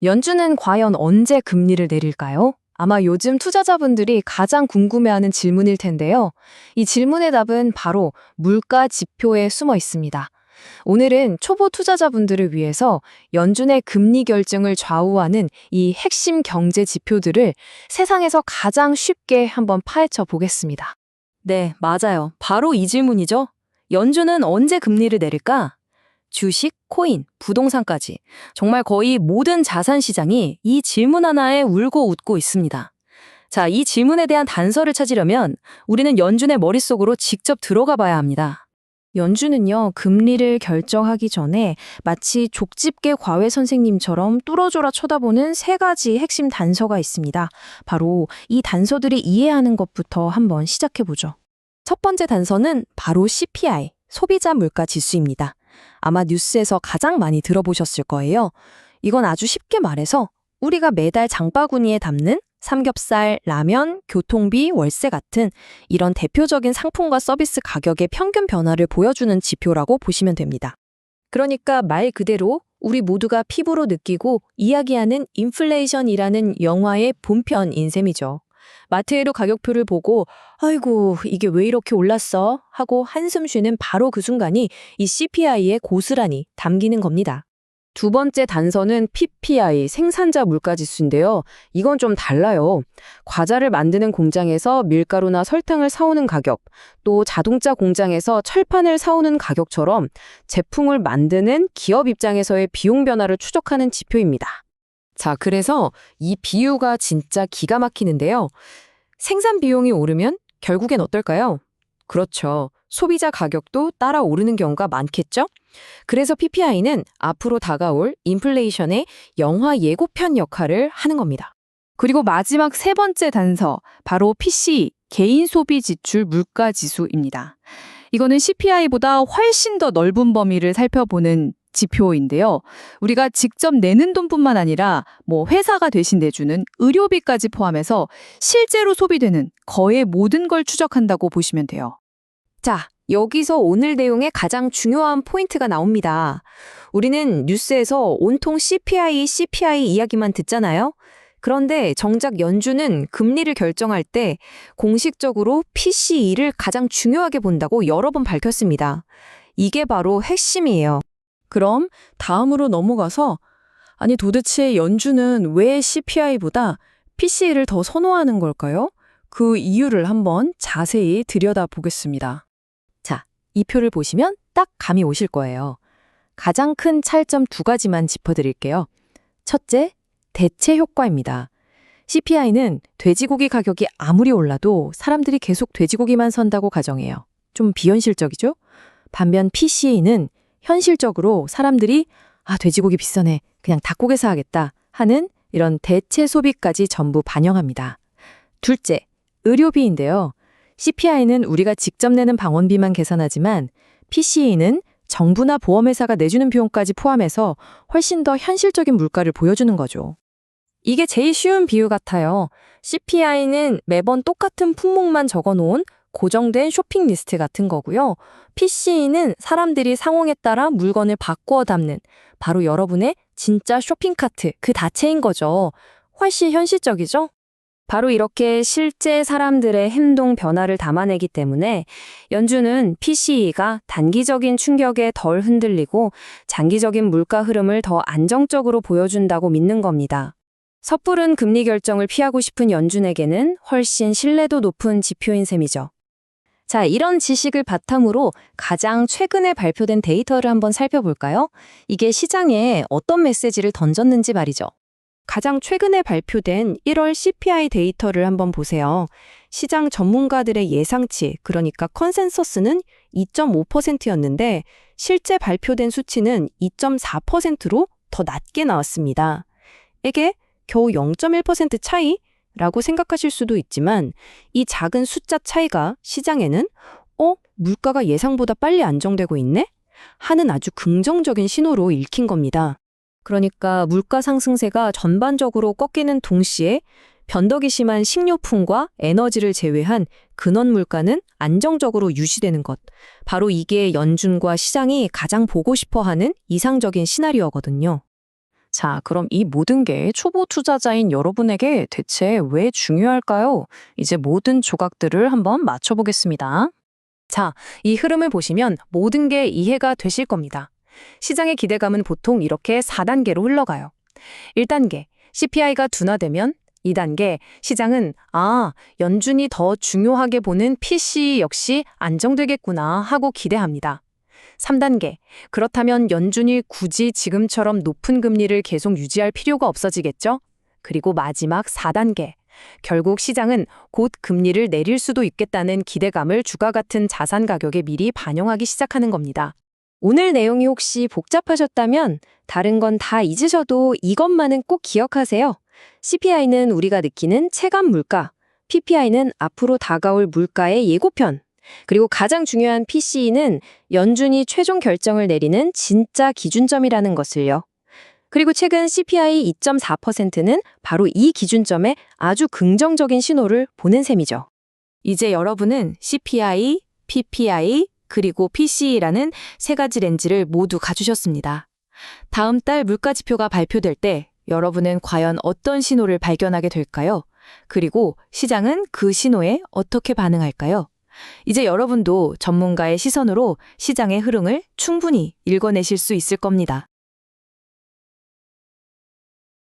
연준은 과연 언제 금리를 내릴까요? 아마 요즘 투자자분들이 가장 궁금해하는 질문일 텐데요. 이 질문의 답은 바로 물가 지표에 숨어 있습니다. 오늘은 초보 투자자분들을 위해서 연준의 금리 결정을 좌우하는 이 핵심 경제 지표들을 세상에서 가장 쉽게 한번 파헤쳐 보겠습니다. 네, 맞아요. 바로 이 질문이죠. 연준은 언제 금리를 내릴까? 주식, 코인, 부동산까지 정말 거의 모든 자산 시장이 이 질문 하나에 울고 웃고 있습니다. 자, 이 질문에 대한 단서를 찾으려면 우리는 연준의 머릿속으로 직접 들어가 봐야 합니다. 연준은요, 금리를 결정하기 전에 마치 족집게 과외 선생님처럼 뚫어져라 쳐다보는 세 가지 핵심 단서가 있습니다. 바로 이 단서들이 이해하는 것부터 한번 시작해보죠. 첫 번째 단서는 바로 CPI, 소비자 물가 지수입니다. 아마 뉴스에서 가장 많이 들어보셨을 거예요. 이건 아주 쉽게 말해서 우리가 매달 장바구니에 담는 삼겹살, 라면, 교통비, 월세 같은 이런 대표적인 상품과 서비스 가격의 평균 변화를 보여주는 지표라고 보시면 됩니다. 그러니까 말 그대로 우리 모두가 피부로 느끼고 이야기하는 인플레이션이라는 영화의 본편인 셈이죠. 마트에로 가격표를 보고 아이고 이게 왜 이렇게 올랐어? 하고 한숨 쉬는 바로 그 순간이 이 CPI에 고스란히 담기는 겁니다. 두 번째 단서는 PPI, 생산자 물가지수인데요. 이건 좀 달라요. 과자를 만드는 공장에서 밀가루나 설탕을 사오는 가격, 또 자동차 공장에서 철판을 사오는 가격처럼 제품을 만드는 기업 입장에서의 비용 변화를 추적하는 지표입니다. 자, 그래서 이 비유가 진짜 기가 막히는데요. 생산 비용이 오르면 결국엔 어떨까요? 그렇죠. 소비자 가격도 따라 오르는 경우가 많겠죠? 그래서 PPI는 앞으로 다가올 인플레이션의 영화 예고편 역할을 하는 겁니다. 그리고 마지막 세 번째 단서, 바로 PCE, 개인 소비 지출 물가 지수입니다. 이거는 CPI보다 훨씬 더 넓은 범위를 살펴보는 지표인데요. 우리가 직접 내는 돈뿐만 아니라 회사가 대신 내주는 의료비까지 포함해서 실제로 소비되는 거의 모든 걸 추적한다고 보시면 돼요. 자, 여기서 오늘 내용의 가장 중요한 포인트가 나옵니다. 우리는 뉴스에서 온통 CPI 이야기만 듣잖아요. 그런데 정작 연준은 금리를 결정할 때 공식적으로 PCE를 가장 중요하게 본다고 여러 번 밝혔습니다. 이게 바로 핵심이에요. 그럼 다음으로 넘어가서 도대체 연준은 왜 CPI보다 PCE를 더 선호하는 걸까요? 그 이유를 한번 자세히 들여다보겠습니다. 자, 이 표를 보시면 딱 감이 오실 거예요. 가장 큰 차이점 두 가지만 짚어드릴게요. 첫째, 대체 효과입니다. CPI는 돼지고기 가격이 아무리 올라도 사람들이 계속 돼지고기만 선다고 가정해요. 좀 비현실적이죠? 반면 PCE는 현실적으로 사람들이 돼지고기 비싸네, 그냥 닭고기 사야겠다 하는 이런 대체 소비까지 전부 반영합니다. 둘째, 의료비인데요. CPI는 우리가 직접 내는 방원비만 계산하지만 PCE는 정부나 보험회사가 내주는 비용까지 포함해서 훨씬 더 현실적인 물가를 보여주는 거죠. 이게 제일 쉬운 비유 같아요. CPI는 매번 똑같은 품목만 적어놓은 고정된 쇼핑 리스트 같은 거고요. PCE는 사람들이 상황에 따라 물건을 바꾸어 담는 바로 여러분의 진짜 쇼핑카트 그 자체인 거죠. 훨씬 현실적이죠? 바로 이렇게 실제 사람들의 행동 변화를 담아내기 때문에 연준은 PCE가 단기적인 충격에 덜 흔들리고 장기적인 물가 흐름을 더 안정적으로 보여준다고 믿는 겁니다. 섣부른 금리 결정을 피하고 싶은 연준에게는 훨씬 신뢰도 높은 지표인 셈이죠. 자, 이런 지식을 바탕으로 가장 최근에 발표된 데이터를 한번 살펴볼까요? 이게 시장에 어떤 메시지를 던졌는지 말이죠. 가장 최근에 발표된 1월 CPI 데이터를 한번 보세요. 시장 전문가들의 예상치, 그러니까 컨센서스는 2.5%였는데 실제 발표된 수치는 2.4%로 더 낮게 나왔습니다. 이게 겨우 0.1% 차이라고 생각하실 수도 있지만 이 작은 숫자 차이가 시장에는 물가가 예상보다 빨리 안정되고 있네? 하는 아주 긍정적인 신호로 읽힌 겁니다. 그러니까 물가 상승세가 전반적으로 꺾이는 동시에 변덕이 심한 식료품과 에너지를 제외한 근원 물가는 안정적으로 유지되는 것. 바로 이게 연준과 시장이 가장 보고 싶어하는 이상적인 시나리오거든요. 자, 그럼 이 모든 게 초보 투자자인 여러분에게 대체 왜 중요할까요? 이제 모든 조각들을 한번 맞춰보겠습니다. 자, 이 흐름을 보시면 모든 게 이해가 되실 겁니다. 시장의 기대감은 보통 이렇게 4단계로 흘러가요. 1단계, CPI가 둔화되면 2단계, 시장은 연준이 더 중요하게 보는 PCE 역시 안정되겠구나 하고 기대합니다. 3단계, 그렇다면 연준이 굳이 지금처럼 높은 금리를 계속 유지할 필요가 없어지겠죠? 그리고 마지막 4단계, 결국 시장은 곧 금리를 내릴 수도 있겠다는 기대감을 주가 같은 자산 가격에 미리 반영하기 시작하는 겁니다. 오늘 내용이 혹시 복잡하셨다면 다른 건 다 잊으셔도 이것만은 꼭 기억하세요. CPI는 우리가 느끼는 체감 물가, PPI는 앞으로 다가올 물가의 예고편, 그리고 가장 중요한 PCE는 연준이 최종 결정을 내리는 진짜 기준점이라는 것을요. 그리고 최근 CPI 2.4%는 바로 이 기준점에 아주 긍정적인 신호를 보낸 셈이죠. 이제 여러분은 CPI, PPI, 그리고 PCE라는 세 가지 렌즈를 모두 갖추셨습니다. 다음 달 물가 지표가 발표될 때 여러분은 과연 어떤 신호를 발견하게 될까요? 그리고 시장은 그 신호에 어떻게 반응할까요? 이제 여러분도 전문가의 시선으로 시장의 흐름을 충분히 읽어내실 수 있을 겁니다.